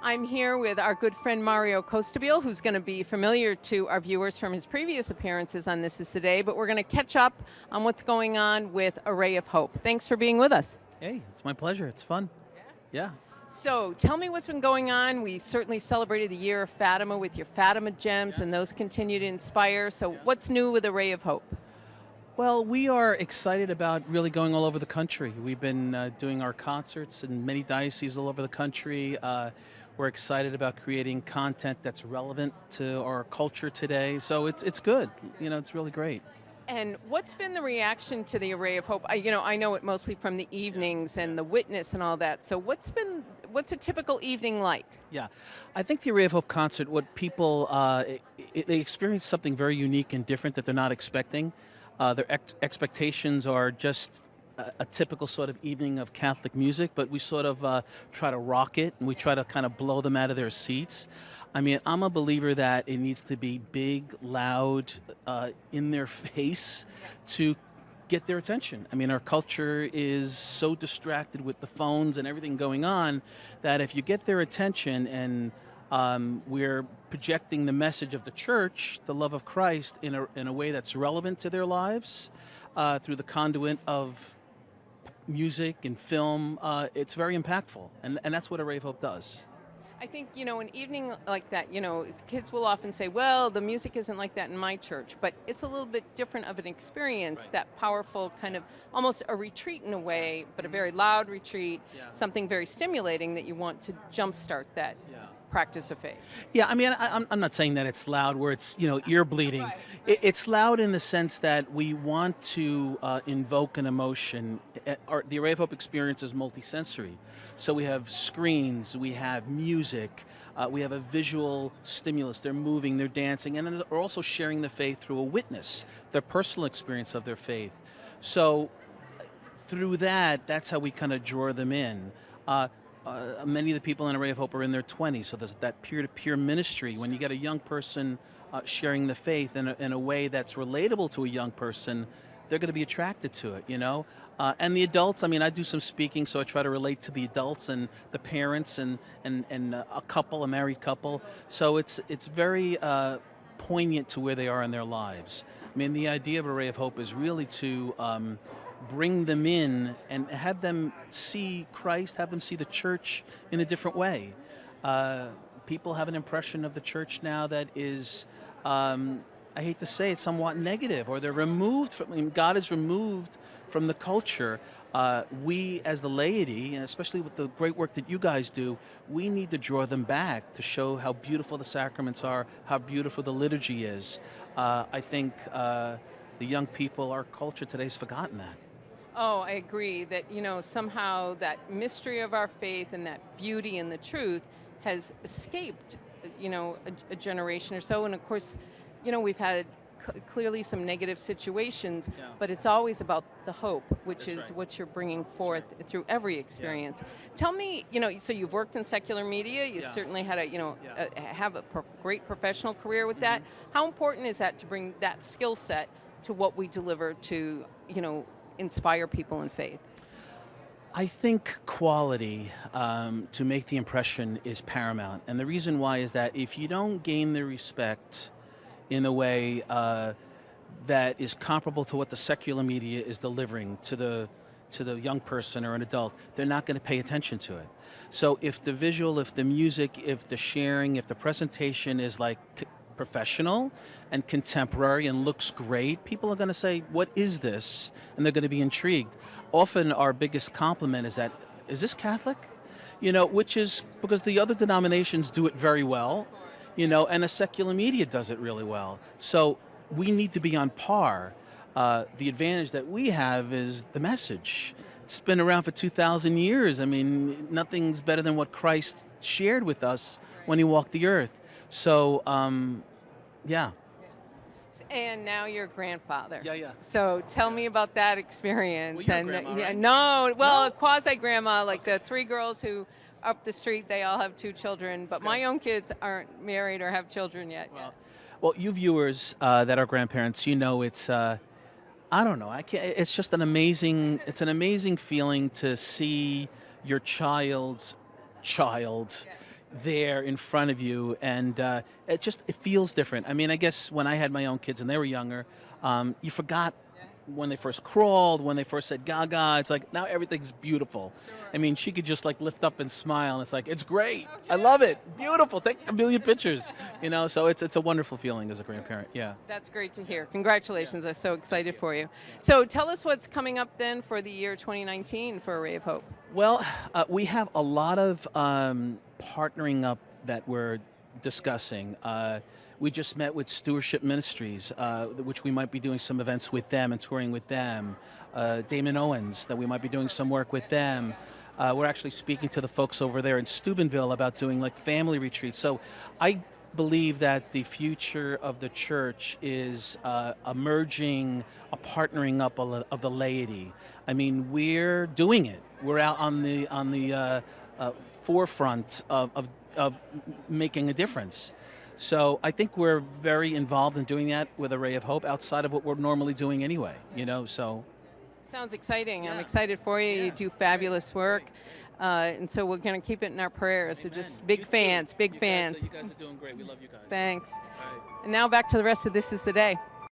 I'm here with our good friend Mario Costabile, who's going to be familiar to our viewers from his previous appearances on This Is Today, but we're going to catch up on what's going on with Array of Hope. Thanks for being with us. Hey, it's my pleasure. It's fun. Yeah. So tell me what's been going on. We certainly celebrated the year of Fatima with your Fatima Gems, and Yes. those continue to inspire. So what's new with Array of Hope? Well, we are excited about really going all over the country. We've been doing our concerts in many dioceses all over the country. We're excited about creating content that's relevant to our culture today. So it's good. It's really great. And what's been the reaction to the Array of Hope? I know it mostly from the evenings and the witness and all that. So what's a typical evening like? Yeah, I think the Array of Hope concert, what people they experience something very unique and different that they're not expecting. Their expectations are just a typical sort of evening of Catholic music, but we sort of try to rock it and we try to kind of blow them out of their seats. I mean, I'm a believer that it needs to be big, loud, in their face to get their attention. I mean, our culture is so distracted with the phones and everything going on that if you get their attention and we're projecting the message of the church, the love of Christ, in a way that's relevant to their lives through the conduit of music and film. It's very impactful, and that's what Array of Hope does. I think, an evening like that, kids will often say, well, the music isn't like that in my church, but it's a little bit different of an experience, Right. that powerful kind of almost a retreat in a way, but a very loud retreat, Yeah. something very stimulating that you want to jumpstart that Yeah. practice of faith. Yeah, I mean, I'm not saying that it's loud where it's, ear bleeding. Right, It's loud in the sense that we want to invoke an emotion. The Array of Hope experience is multisensory. So we have screens, we have music, we have a visual stimulus. They're moving, they're dancing, and then they're also sharing the faith through a witness, their personal experience of their faith. So through that, that's how we kind of draw them in. Many of the people in Array of Hope are in their 20s, so there's that peer-to-peer ministry. When you get a young person sharing the faith in a way that's relatable to a young person, they're going to be attracted to it. And the adults, I mean, I do some speaking, so I try to relate to the adults and the parents and a married couple. So it's very poignant to where they are in their lives. I mean, the idea of Array of Hope is really to bring them in and have them see Christ, have them see the church in a different way. People have an impression of the church now that is, I hate to say it, somewhat negative, or they're removed from, I mean, God is removed from the culture. We, as the laity, and especially with the great work that you guys do, we need to draw them back to show how beautiful the sacraments are, how beautiful the liturgy is. I think the young people, our culture today has forgotten that. Oh, I agree that, somehow that mystery of our faith and that beauty and the truth has escaped, a generation or so. And of course, we've had clearly some negative situations, Yeah. but it's always about the hope, which That's is right. what you're bringing forth through every experience. Tell me, so you've worked in secular media, you Yeah. certainly had Yeah. have a great professional career with that. How important is that to bring that skill set to what we deliver to, inspire people in faith? I think quality to make the impression is paramount. And the reason why is that if you don't gain the respect in a way that is comparable to what the secular media is delivering to the young person or an adult, they're not going to pay attention to it. So if the visual, if the music, if the sharing, if the presentation is like professional and contemporary and looks great, people are going to say, what is this? And they're going to be intrigued. Often our biggest compliment is that, is this Catholic? Which is because the other denominations do it very well, and the secular media does it really well. So we need to be on par. The advantage that we have is the message. It's been around for 2,000 years. I mean, nothing's better than what Christ shared with us when he walked the earth. So, yeah. And now you're a grandfather. Yeah, yeah. So tell me about that experience. Well, you're a And grandma, yeah, right? no, well, No? quasi grandma, like the three girls who up the street, they all have two children, but my Okay. own kids aren't married or have children yet. Well, you viewers that are grandparents, it's I don't know. I can't. It's just an amazing. It's an amazing feeling to see your child's child, there in front of you, and it feels different. I mean, I guess when I had my own kids and they were younger, you forgot when they first crawled, when they first said gaga. It's like now everything's beautiful. I mean, she could just like lift up and smile, and it's like it's great. I love it. Beautiful. Take a million pictures. So it's a wonderful feeling as a grandparent. Yeah. That's great to hear. Congratulations. I'm so excited for you. So tell us what's coming up then for the year 2019 for Array of Hope. Well, we have a lot of partnering up that we're discussing. We just met with Stewardship Ministries, which we might be doing some events with them and touring with them. Damon Owens, that we might be doing some work with them. We're actually speaking to the folks over there in Steubenville about doing like family retreats. So I believe that the future of the church is a merging, a partnering up of the laity. I mean, we're doing it. We're out on the forefront of making a difference. So I think we're very involved in doing that with Array of Hope outside of what we're normally doing anyway. So. Sounds exciting. I'm Yeah. excited for you. Yeah. You do fabulous work. And so we're going to keep it in our prayers. So Amen. just big You too. fans, big You fans. guys are doing great. We love you guys. Thanks. All right. And now back to the rest of This Is the Day.